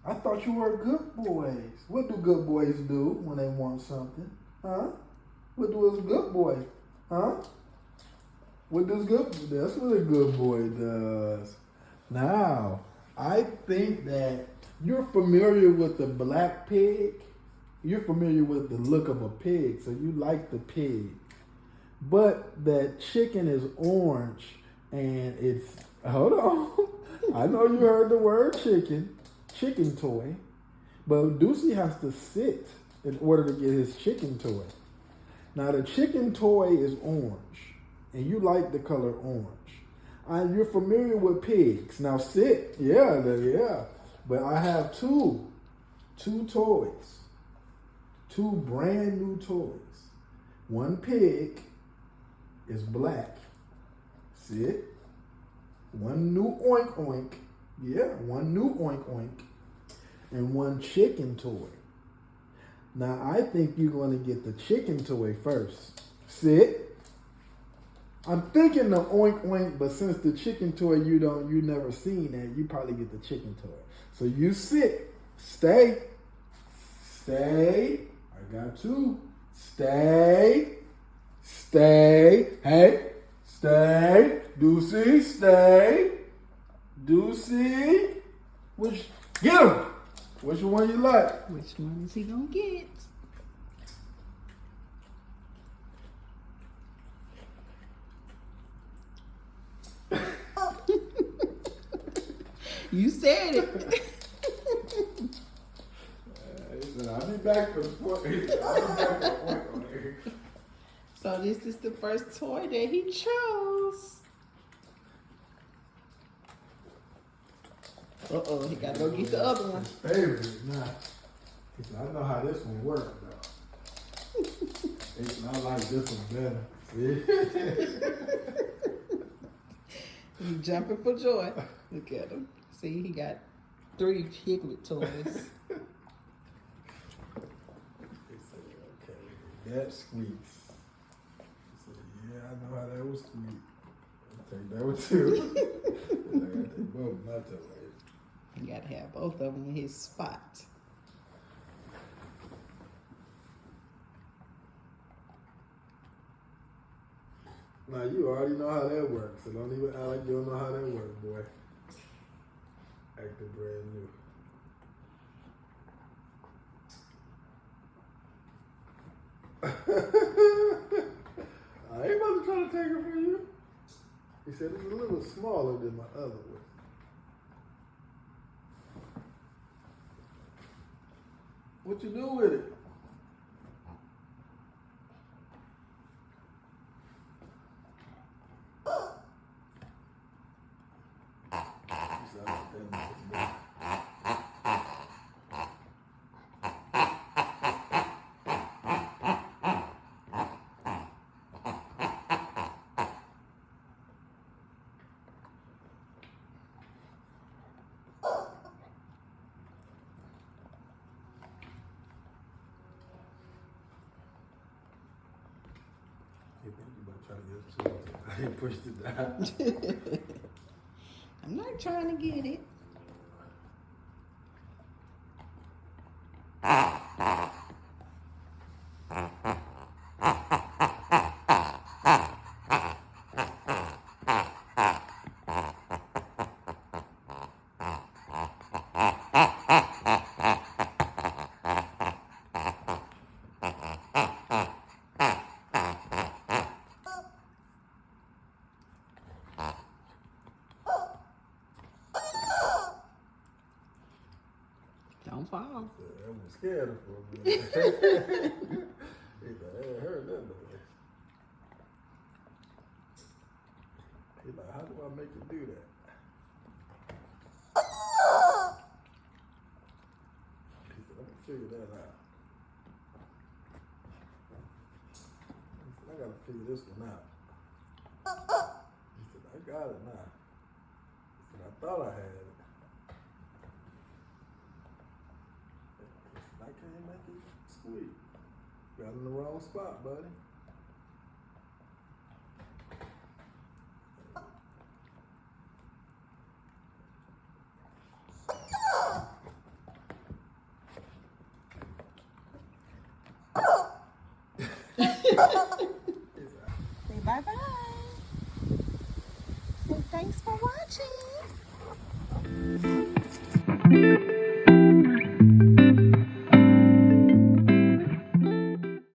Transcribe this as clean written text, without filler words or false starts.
I thought you were good boys. What do good boys do when they want something? Huh? What does a good boy? Huh? What does good? That's what a good boy does. Now, I think that you're familiar with the black pig. You're familiar with the look of a pig, so you like the pig. But that chicken is orange, and it's hold on. I know you heard the word chicken toy, but DueSea has to sit in order to get his chicken toy. Now the chicken toy is orange, and you like the color orange. And you're familiar with pigs. Now sit, yeah. But I have two toys, two brand new toys. One pig is black. Sit. One new oink oink. Yeah, one new oink oink. And one chicken toy. Now I think you're gonna get the chicken toy first. Sit. I'm thinking the oink oink, but since the chicken toy you never seen that, you probably get the chicken toy. So you sit. Stay. I got two. Stay. Hey. Stay. DueSea. Stay. DueSea. Get him. Which one you like? Which one is he gonna get? You said it. He said, I'll be back for the point. So this is the first toy that he chose. Uh-oh, he gotta go get the other one. His favorite. Nah. He said, I know how this one works, though. He said, I like this one better. He's jumping for joy. Look at him. See, he got 3 piglet toys. He said, okay, that squeaks. He said, yeah, I know how that was squeak. I'll take that one too. I gotta take both, not that way. You gotta have both of them in his spot. Now you already know how that works, so don't even act like you don't know how that works, boy. Acting brand new. I ain't about to try to take it from you. He said it's a little smaller than my other one. What you do with it? I didn't push it down. I'm not trying to get it. Don't fall. I was scared of for a minute. He said, I ain't heard that noise. He's like, how do I make it do that? He said, I'm gonna figure that out. He said, I gotta figure this one out. He said, I got it now. He said, I thought I had it. I can't make it squeak. Got in the wrong spot, buddy. Say bye-bye. Say thanks for watching.